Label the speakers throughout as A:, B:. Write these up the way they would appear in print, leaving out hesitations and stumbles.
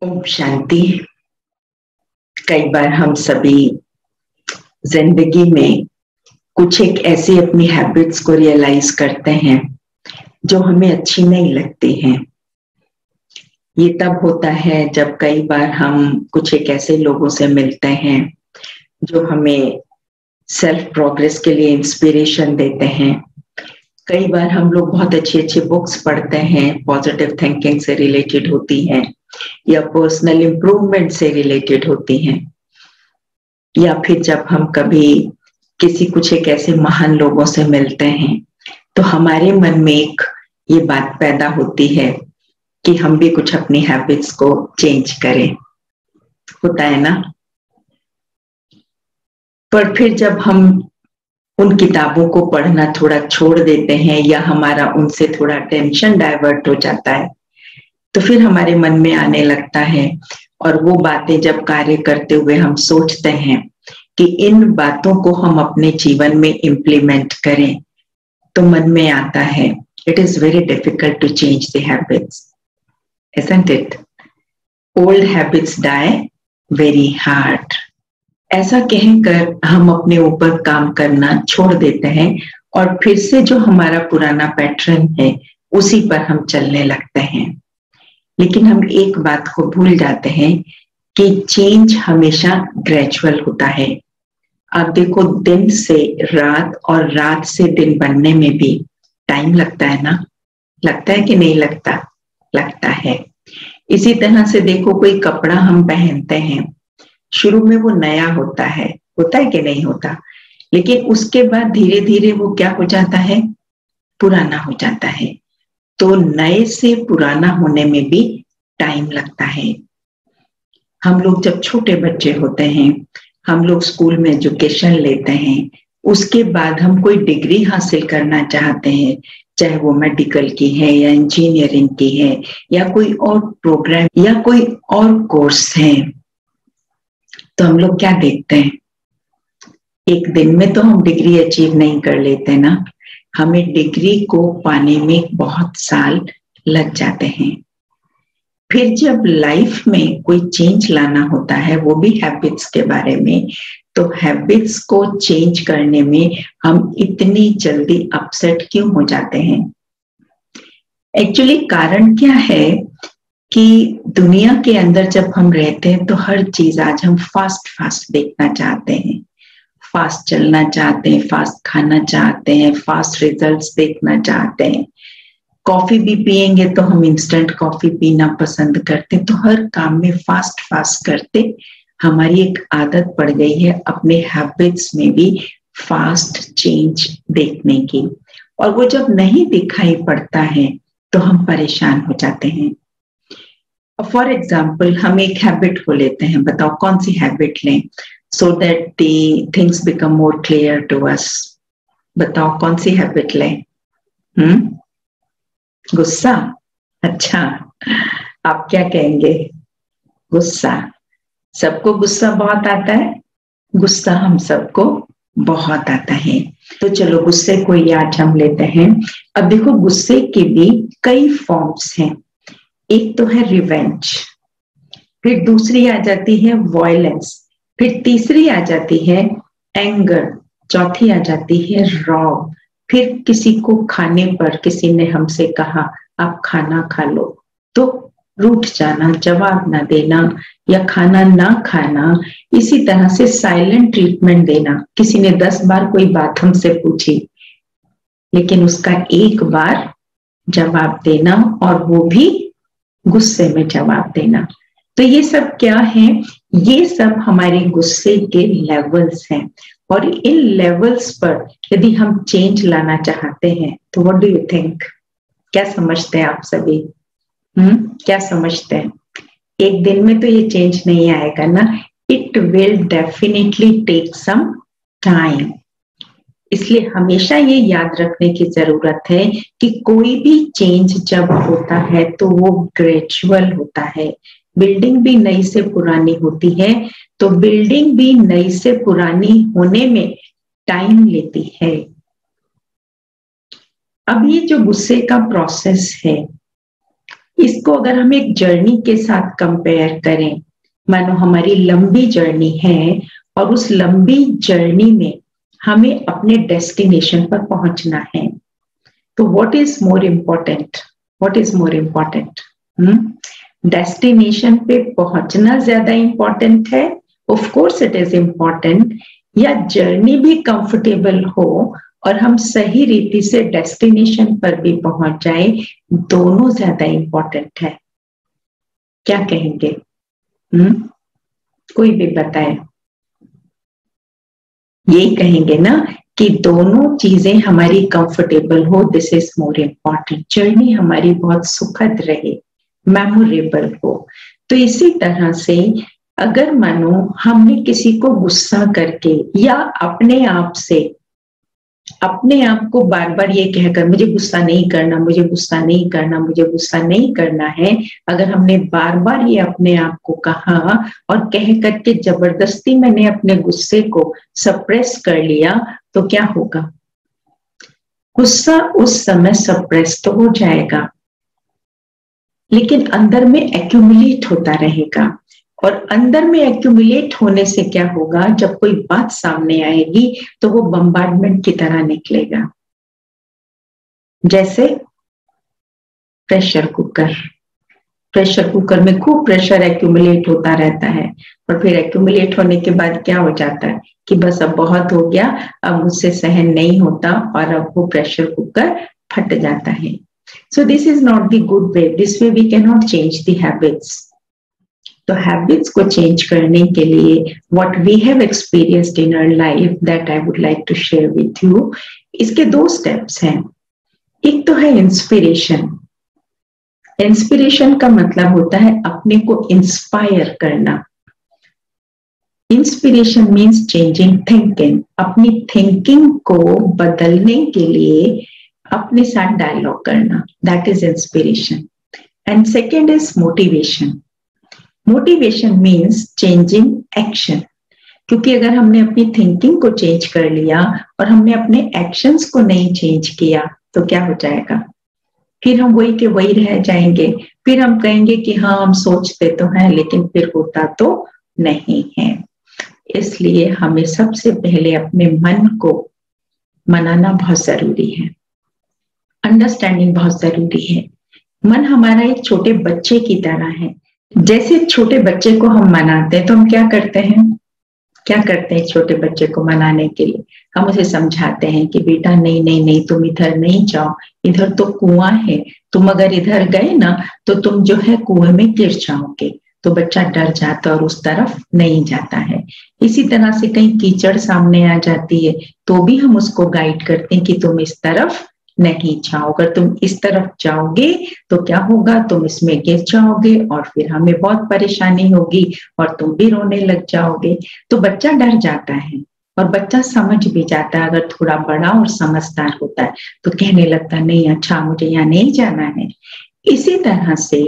A: ओम शांति। कई बार हम सभी जिंदगी में कुछ एक ऐसी अपनी हैबिट्स को रियलाइज करते हैं जो हमें अच्छी नहीं लगती हैं। ये तब होता है जब कई बार हम कुछ एक ऐसे लोगों से मिलते हैं जो हमें सेल्फ प्रोग्रेस के लिए इंस्पिरेशन देते हैं। कई बार हम लोग बहुत अच्छी अच्छी बुक्स पढ़ते हैं, पॉजिटिव थिंकिंग से रिलेटेड होती हैं या पर्सनल इम्प्रूवमेंट से रिलेटेड होती हैं, या फिर जब हम कभी किसी कुछ एक ऐसे महान लोगों से मिलते हैं तो हमारे मन में एक ये बात पैदा होती है कि हम भी कुछ अपनी हैबिट्स को चेंज करें। होता है ना। पर फिर जब हम उन किताबों को पढ़ना थोड़ा छोड़ देते हैं या हमारा उनसे थोड़ा टेंशन डाइवर्ट हो जाता है तो फिर हमारे मन में आने लगता है, और वो बातें जब कार्य करते हुए हम सोचते हैं कि इन बातों को हम अपने जीवन में इम्प्लीमेंट करें, तो मन में आता है it is very difficult to change the habits, isn't it? Old habits die very hard. ऐसा कहकर हम अपने ऊपर काम करना छोड़ देते हैं और फिर से जो हमारा पुराना पैटर्न है उसी पर हम चलने लगते हैं। लेकिन हम एक बात को भूल जाते हैं कि चेंज हमेशा ग्रेजुअल होता है। आप देखो, दिन से रात और रात से दिन बनने में भी टाइम लगता है ना। लगता है कि नहीं लगता? लगता है। इसी तरह से देखो, कोई कपड़ा हम पहनते हैं, शुरू में वो नया होता है कि नहीं होता, लेकिन उसके बाद धीरे धीरे वो क्या हो जाता है? पुराना हो जाता है। तो नए से पुराना होने में भी टाइम लगता है। हम लोग जब छोटे बच्चे होते हैं, हम लोग स्कूल में एजुकेशन लेते हैं, उसके बाद हम कोई डिग्री हासिल करना चाहते हैं, चाहे वो मेडिकल की है या इंजीनियरिंग की है या कोई और प्रोग्राम या कोई और कोर्स है, तो हम लोग क्या देखते हैं? एक दिन में तो हम डिग्री अचीव नहीं कर लेते ना, हमें डिग्री को पाने में बहुत साल लग जाते हैं। फिर जब लाइफ में कोई चेंज लाना होता है, वो भी हैबिट्स के बारे में, तो हैबिट्स को चेंज करने में हम इतनी जल्दी अपसेट क्यों हो जाते हैं? एक्चुअली कारण क्या है कि दुनिया के अंदर जब हम रहते हैं तो हर चीज आज हम फास्ट फास्ट देखना चाहते हैं, फास्ट चलना चाहते हैं, फास्ट खाना चाहते हैं, फास्ट रिजल्ट्स देखना चाहते हैं। कॉफी भी पिएंगे तो हम इंस्टेंट कॉफी पीना पसंद करते हैं। तो हर काम में फास्ट फास्ट करते हमारी एक आदत पड़ गई है अपने हैबिट्स में भी फास्ट चेंज देखने की, और वो जब नहीं दिखाई पड़ता है तो हम परेशान हो जाते हैं। फॉर एग्जाम्पल, हम एक हैबिट को लेते हैं, बताओ कौन सी हैबिट लें so that the things become more clear to us. बताओ कौन सी हैबिट लें? गुस्सा? अच्छा, आप क्या कहेंगे? गुस्सा। सबको गुस्सा बहुत आता है। गुस्सा हम सबको बहुत आता है। तो चलो गुस्से को ही आज हम लेते हैं। अब देखो, गुस्से के भी कई फॉर्म्स हैं। एक तो है रिवेंज, फिर दूसरी आ जाती है वॉयलेंस, फिर तीसरी आ जाती है एंगर, चौथी आ जाती है रॉब। फिर किसी को खाने पर किसी ने हमसे कहा आप खाना खा लो, तो रूठ जाना, जवाब ना देना या खाना ना खाना। इसी तरह से साइलेंट ट्रीटमेंट देना। किसी ने 10 बार कोई बात हमसे पूछी लेकिन उसका एक बार जवाब देना, और वो भी गुस्से में जवाब देना। तो ये सब क्या है? ये सब हमारे गुस्से के लेवल्स हैं, और इन लेवल्स पर यदि हम चेंज लाना चाहते हैं तो व्हाट डू यू थिंक? क्या समझते हैं आप सभी? क्या समझते हैं? एक दिन में तो ये चेंज नहीं आएगा ना। It will definitely take some time. इसलिए हमेशा ये याद रखने की जरूरत है कि कोई भी चेंज जब होता है तो वो ग्रेजुअल होता है। बिल्डिंग भी नई से पुरानी होती है, तो बिल्डिंग भी नई से पुरानी होने में टाइम लेती है। अब ये जो गुस्से का प्रोसेस है, इसको अगर हम एक जर्नी के साथ कंपेयर करें, मानो हमारी लंबी जर्नी है और उस लंबी जर्नी में हमें अपने डेस्टिनेशन पर पहुंचना है, तो what is more important? What is more important? Destination पे पहुंचना ज्यादा इम्पोर्टेंट है, of course it is important, या जर्नी भी कंफर्टेबल हो और हम सही रीति से डेस्टिनेशन पर भी पहुंच जाए, दोनों ज्यादा इम्पोर्टेंट है? क्या कहेंगे? कोई भी बताए। यही कहेंगे ना कि दोनों चीजें हमारी कंफर्टेबल हो, this is more important, journey हमारी बहुत सुखद रहे, मेमोरेबल हो। तो इसी तरह से अगर मानो हमने किसी को गुस्सा करके या अपने आप से अपने आप को बार बार ये कहकर मुझे गुस्सा नहीं करना, मुझे गुस्सा नहीं करना, मुझे गुस्सा नहीं करना है, अगर हमने बार बार ये अपने आप को कहा और कह करके जबरदस्ती मैंने अपने गुस्से को सप्रेस कर लिया, तो क्या होगा? गुस्सा उस समय सप्रेस तो हो जाएगा, लेकिन अंदर में एक्यूमुलेट होता रहेगा। और अंदर में एक्यूमुलेट होने से क्या होगा? जब कोई बात सामने आएगी तो वो बम्बार्डमेंट की तरह निकलेगा, जैसे प्रेशर कुकर। प्रेशर कुकर में खूब प्रेशर एक्यूमुलेट होता रहता है और फिर एक्यूमुलेट होने के बाद क्या हो जाता है कि बस अब बहुत हो गया, अब मुझसे सहन नहीं होता और अब वो प्रेशर कुकर फट जाता है। So this is not the good way, this way we can not change the habits. तो हैबिट्स को चेंज करने के लिए what we have experienced in our life that I would like to share with you, इसके 2 steps हैं। एक तो है इंस्पिरेशन। इंस्पिरेशन का मतलब होता है अपने को इंस्पायर करना। इंस्पिरेशन मीन्स चेंजिंग थिंकिंग, अपनी थिंकिंग को बदलने के लिए अपने साथ डायलॉग करना, that is inspiration. And second is motivation. Motivation means changing action, क्योंकि अगर हमने अपनी थिंकिंग को चेंज कर लिया और हमने अपने एक्शंस को नहीं चेंज किया तो क्या हो जाएगा? फिर हम वही के वही रह जाएंगे। फिर हम कहेंगे कि हाँ हम सोचते तो हैं लेकिन फिर होता तो नहीं है। इसलिए हमें सबसे पहले अपने मन को मनाना बहुत जरूरी है, अंडरस्टैंडिंग बहुत जरूरी है। मन हमारा एक छोटे बच्चे की तरह है। जैसे छोटे बच्चे को हम मनाते हैं तो हम क्या करते हैं? क्या करते हैं छोटे बच्चे को मनाने के लिए? हम उसे समझाते हैं कि बेटा नहीं नहीं नहीं तुम इधर नहीं जाओ, इधर तो कुआं है, तुम अगर इधर गए ना तो तुम जो है कुएं में गिर जाओगे। तो बच्चा डर जाता और उस तरफ नहीं जाता है। इसी तरह से कहीं कीचड़ सामने आ जाती है तो भी हम उसको गाइड करते हैं कि तुम इस तरफ नहीं जाओ, अगर तुम इस तरफ जाओगे तो क्या होगा? तुम इसमें गिर जाओगे और फिर हमें बहुत परेशानी होगी और तुम भी रोने लग जाओगे। तो बच्चा डर जाता है और बच्चा समझ भी जाता है। अगर थोड़ा बड़ा और समझदार होता है तो कहने लगता नहीं अच्छा मुझे यहाँ नहीं जाना है। इसी तरह से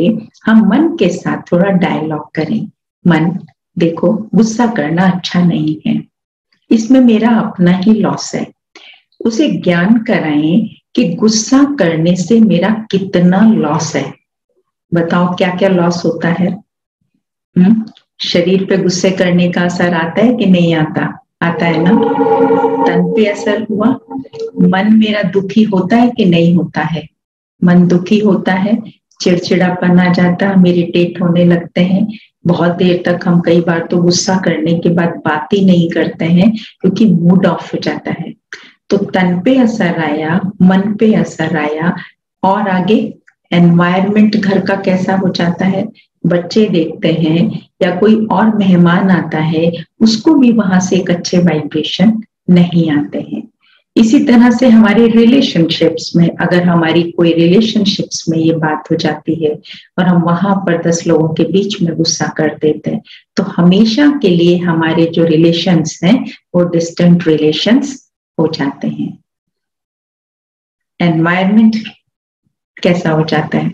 A: हम मन के साथ थोड़ा डायलॉग करें। मन देखो गुस्सा करना अच्छा नहीं है, इसमें मेरा अपना ही लॉस है। उसे ज्ञान कराएं कि गुस्सा करने से मेरा कितना लॉस है। बताओ क्या क्या लॉस होता है? शरीर पे गुस्से करने का असर आता है कि नहीं आता? आता है ना। तन पे असर हुआ, मन मेरा दुखी होता है कि नहीं होता है? मन दुखी होता है, चिड़चिड़ापन आ जाता है, हम इरिटेट होने लगते हैं। बहुत देर तक हम कई बार तो गुस्सा करने के बाद बात ही नहीं करते हैं क्योंकि मूड ऑफ हो जाता है। तो तन पे असर आया, मन पे असर आया और आगे एनवायरनमेंट घर का कैसा हो जाता है? बच्चे देखते हैं या कोई और मेहमान आता है उसको भी वहां से एक अच्छे वाइब्रेशन नहीं आते हैं। इसी तरह से हमारे रिलेशनशिप्स में, अगर हमारी कोई रिलेशनशिप्स में ये बात हो जाती है और हम वहां पर 10 लोगों के बीच में गुस्सा कर देते हैं तो हमेशा के लिए हमारे जो रिलेशंस हैं वो डिस्टेंट रिलेशंस हो जाते हैं। एनवायरनमेंट कैसा हो जाता है?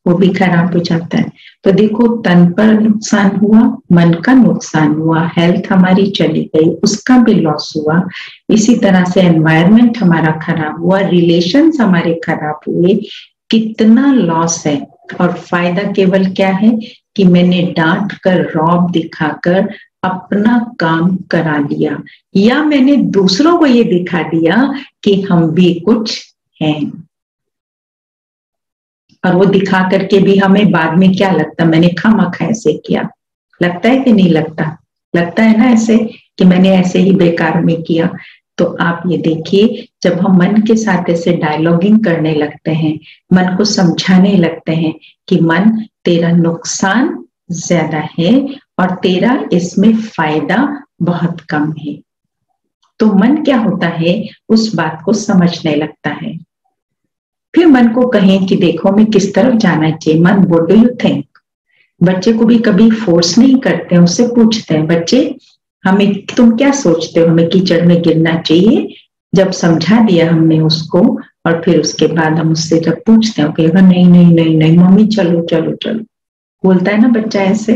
A: वो भी खराब हो जाता है। तो देखो तन पर नुकसान हुआ, मन का नुकसान हुआ, हेल्थ हमारी चली गई, उसका भी लॉस हुआ। इसी तरह से एनवायरनमेंट हमारा खराब हुआ, रिलेशंस हमारे खराब हुए। कितना लॉस है और फायदा केवल क्या है कि मैंने डांट कर, रौब दिखाकर अपना काम करा लिया, या मैंने दूसरों को ये दिखा दिया कि हम भी कुछ हैं। और वो दिखा करके भी हमें बाद में क्या लगता, मैंने खामखा ऐसे किया। लगता है कि नहीं लगता? लगता है ना ऐसे कि मैंने ऐसे ही बेकार में किया। तो आप ये देखिए, जब हम मन के साथ ऐसे डायलॉगिंग करने लगते हैं, मन को समझाने लगते हैं कि मन, तेरा नुकसान ज्यादा है और तेरा इसमें फायदा बहुत कम है, तो मन क्या होता है, उस बात को समझने लगता है। फिर मन को कहें कि देखो हमें किस तरफ जाना चाहिए, मन व्हाट डू यू थिंक। बच्चे को भी कभी फोर्स नहीं करते हैं, उससे पूछते हैं, बच्चे हमें तुम क्या सोचते हो, हमें कीचड़ में गिरना चाहिए? जब समझा दिया हमने उसको, और फिर उसके बाद हम उससे जब पूछते हैं, कहेगा नहीं नहीं नहीं नहीं मम्मी चलो चलो चलो, बोलता है ना बच्चा ऐसे।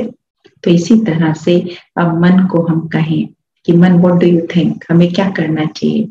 A: तो इसी तरह से अब मन को हम कहें कि मन व्हाट डू यू थिंक, हमें क्या करना चाहिए,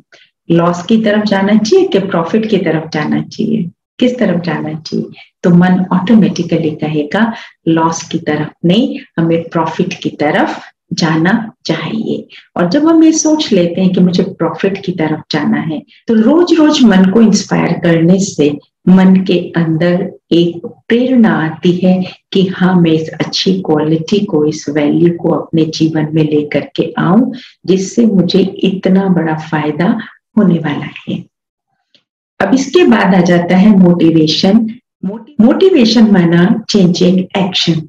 A: लॉस की तरफ जाना चाहिए कि प्रॉफिट की तरफ जाना चाहिए, किस तरफ जाना चाहिए? तो मन ऑटोमेटिकली कहेगा लॉस की तरफ नहीं, हमें प्रॉफिट की तरफ जाना चाहिए। और जब हम ये सोच लेते हैं कि मुझे प्रॉफिट की तरफ जाना है, तो रोज रोज मन को इंस्पायर करने से मन के अंदर एक प्रेरणा आती है कि हाँ, मैं इस अच्छी क्वालिटी को, इस वैल्यू को अपने जीवन में लेकर के आऊं, जिससे मुझे इतना बड़ा फायदा होने वाला है। अब इसके बाद आ जाता है मोटिवेशन। मोटिवेशन माना चेंजिंग एक्शन।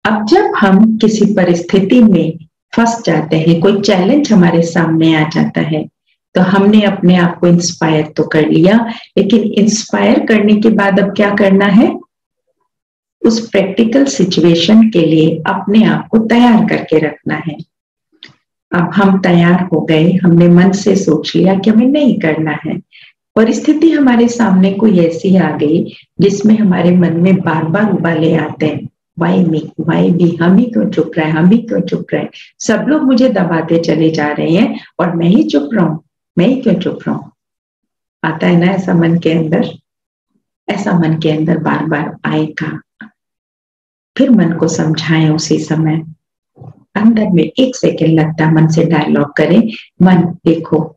A: अब जब हम किसी परिस्थिति में फंस जाते हैं, कोई चैलेंज हमारे सामने आ जाता है, तो हमने अपने आप को इंस्पायर तो कर लिया, लेकिन इंस्पायर करने के बाद अब क्या करना है, उस प्रैक्टिकल सिचुएशन के लिए अपने आप को तैयार करके रखना है। अब हम तैयार हो गए, हमने मन से सोच लिया कि हमें नहीं करना है, परिस्थिति हमारे सामने कोई ऐसी आ गई जिसमें हमारे मन में बार बार उबाले आते हैं, वाई मी, वाई भी, हम ही क्यों चुप रहे, हम ही क्यों चुप रहे, सब लोग मुझे दबाते चले जा रहे हैं और मैं ही चुप रहूं, मैं ही क्यों चुप रहूं। आता है ना ऐसा मन के अंदर? ऐसा मन के अंदर बार बार आएगा। फिर मन को समझाएं उसी समय, अंदर में 1 सेकेंड लगता है, मन से डायलॉग करें, मन देखो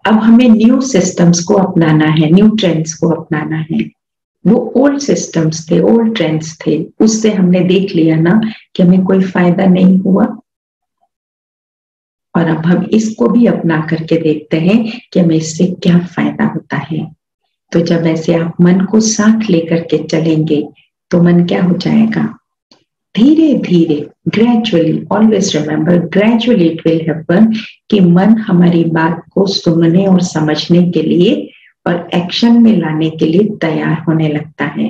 A: अब हमें न्यू सिस्टम्स को अपनाना है, न्यू ट्रेंड्स को अपनाना है। वो ओल्ड सिस्टम्स थे, ओल्ड ट्रेंड्स थे, उससे हमने देख लिया ना कि हमें कोई फायदा नहीं हुआ, और अब हम इसको भी अपना करके देखते हैं कि हमें इससे क्या फायदा होता है। तो जब ऐसे आप मन को साथ लेकर के चलेंगे तो मन क्या हो जाएगा, धीरे धीरे, gradually, always remember gradually it will happen, कि मन हमारी बात को सुनने और समझने के लिए और एक्शन में लाने के लिए तैयार होने लगता है।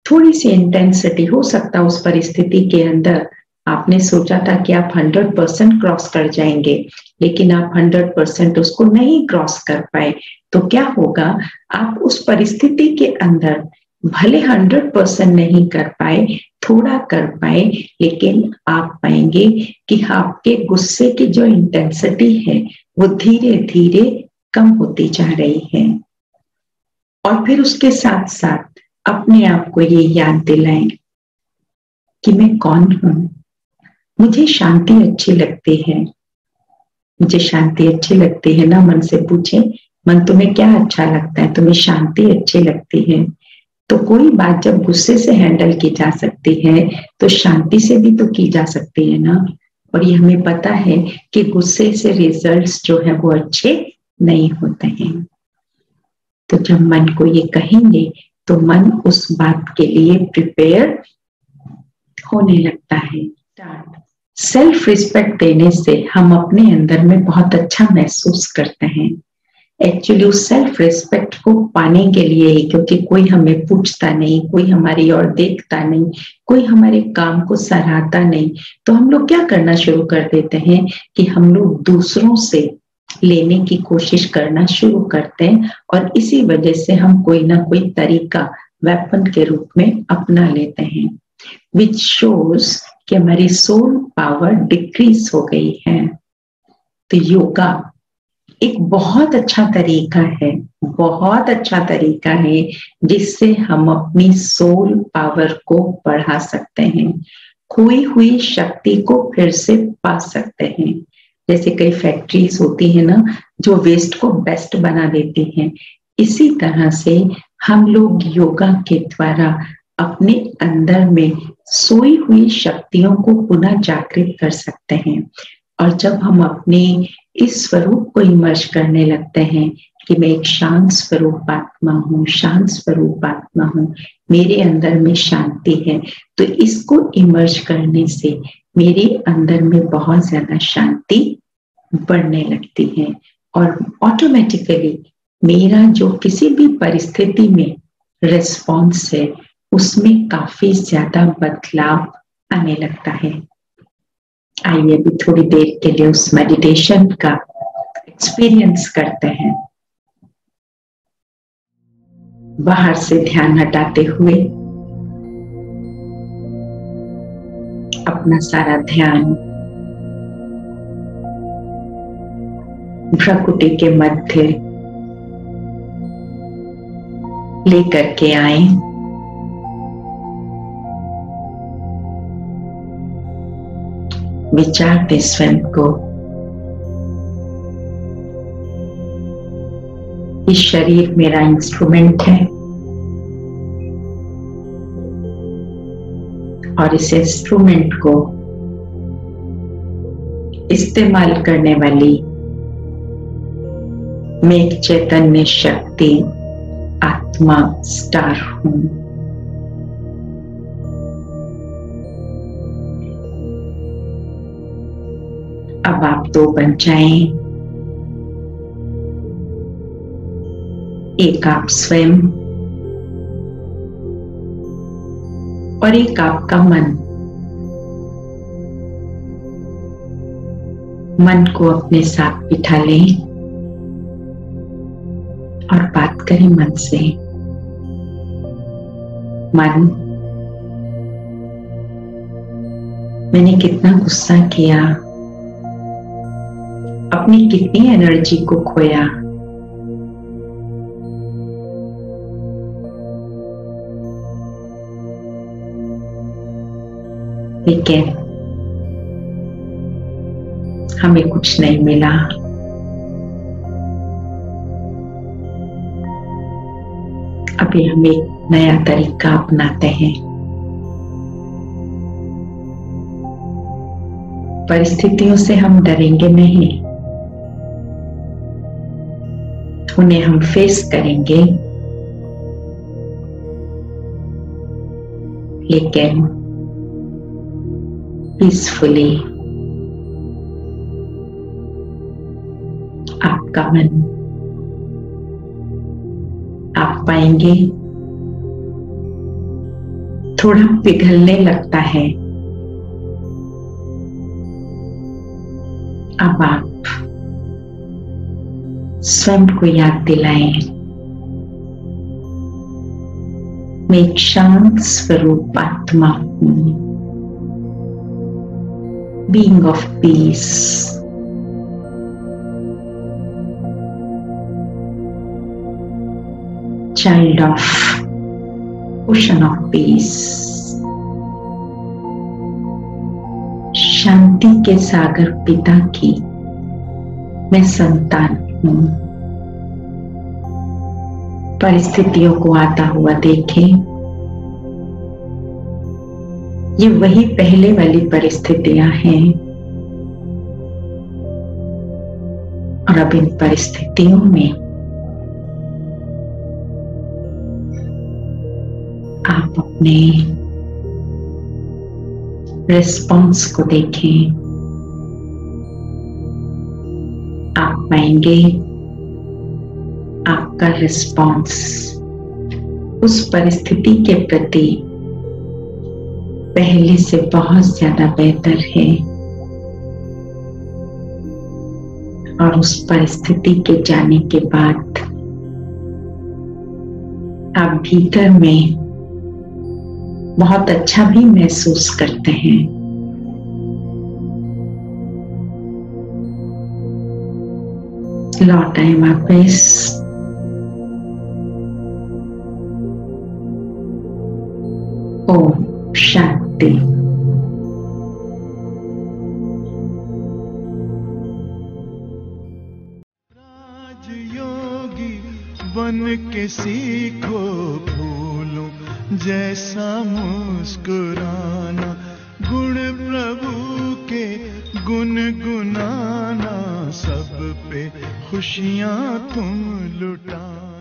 A: थोड़ी सी इंटेंसिटी हो सकता है उस परिस्थिति के अंदर, आपने सोचा था कि आप 100% क्रॉस कर जाएंगे, लेकिन आप 100% उसको नहीं क्रॉस कर पाए, तो क्या होगा, आप उस परिस्थिति के अंदर भले 100% नहीं कर पाए, थोड़ा कर पाए, लेकिन आप पाएंगे कि आपके गुस्से की जो इंटेंसिटी है वो धीरे धीरे कम होती जा रही है। और फिर उसके साथ साथ अपने आप को ये याद दिलाएं कि मैं कौन हूं, मुझे शांति अच्छी लगती है, मुझे शांति अच्छी लगती है ना। मन से पूछें, मन तुम्हें क्या अच्छा लगता है, तुम्हें शांति अच्छी लगती है, तो कोई बात जब गुस्से से हैंडल की जा सकती है तो शांति से भी तो की जा सकती है ना। और ये हमें पता है कि गुस्से से रिजल्ट्स जो है वो अच्छे नहीं होते हैं। तो जब मन को ये कहेंगे तो मन उस बात के लिए प्रिपेयर होने लगता है। सेल्फ रिस्पेक्ट देने से हम अपने अंदर में बहुत अच्छा महसूस करते हैं। एक्चुअली उस सेल्फ रिस्पेक्ट को पाने के लिए ही, क्योंकि कोई हमें पूछता नहीं, कोई हमारी ओर देखता नहीं, कोई हमारे काम को सराहता नहीं, तो हम लोग क्या करना शुरू कर देते हैं कि हम लोग दूसरों से लेने की कोशिश करना शुरू करते हैं, और इसी वजह से हम कोई ना कोई तरीका वेपन के रूप में अपना लेते हैं, विच शोज कि हमारी सोल पावर डिक्रीज हो गई है। तो योगा एक बहुत अच्छा तरीका है, बहुत अच्छा तरीका है जिससे हम अपनी सोल पावर को बढ़ा सकते हैं, खोई हुई शक्ति को फिर से पा सकते हैं। जैसे कई फैक्ट्रीज होती है ना जो वेस्ट को बेस्ट बना देती हैं, इसी तरह से हम लोग योगा के द्वारा अपने अंदर में सोई हुई शक्तियों को पुनः जागृत कर सकते हैं। और जब हम अपने इस स्वरूप को इमर्ज करने लगते हैं कि मैं एक शांत स्वरूप आत्मा हूँ, शांत स्वरूप आत्मा हूँ, मेरे अंदर में शांति है, तो इसको इमर्ज करने से मेरे अंदर में बहुत ज्यादा शांति बढ़ने लगती है और ऑटोमेटिकली मेरा जो किसी भी परिस्थिति में रिस्पॉन्स है उसमें काफी ज्यादा बदलाव आने लगता है। आइए अभी थोड़ी देर के लिए उस मेडिटेशन का एक्सपीरियंस करते हैं। बाहर से ध्यान हटाते हुए अपना सारा ध्यान भ्रुकुटी के मध्य लेकर के आए। विचारते स्वयं को इस शरीर मेरा इंस्ट्रूमेंट है और इस इंस्ट्रूमेंट को इस्तेमाल करने वाली मैं एक चैतन्य शक्ति आत्मा स्टार हूं। अब आप दो बन जाएं, एक आप स्वयं और एक आपका मन। मन को अपने साथ बिठा लें और बात करें मन से। मन, मैंने कितना गुस्सा किया, अपनी कितनी एनर्जी को खोया, लेकिन हमें कुछ नहीं मिला। अभी हम एक नया तरीका अपनाते हैं। परिस्थितियों से हम डरेंगे नहीं, उन्हें हम फेस करेंगे, लेकिन पीसफुली। आपका मन, आप पाएंगे थोड़ा पिघलने लगता है। अब आप स्वयं को याद दिलाएं, मैं एक शांत स्वरूप आत्मा हूं, being of peace. Child of ocean of peace. शांति के सागर पिता की मैं संतान हूं। परिस्थितियों को आता हुआ देखें, ये वही पहले वाली परिस्थितियां हैं और अब इन परिस्थितियों में आप अपने रिस्पॉन्स को देखें। आप पाएंगे आपका रिस्पॉन्स उस परिस्थिति के प्रति पहले से बहुत ज्यादा बेहतर है और उस परिस्थिति के जाने के बाद आप भीतर में बहुत अच्छा भी महसूस करते हैं। लौट आए वापस। ओम शांति।
B: राजयोगी बन के सीखो फूलों जैसा मुस्कुराना, गुण प्रभु के गुनगुनाना, सब पे खुशियां तुम लुटाना।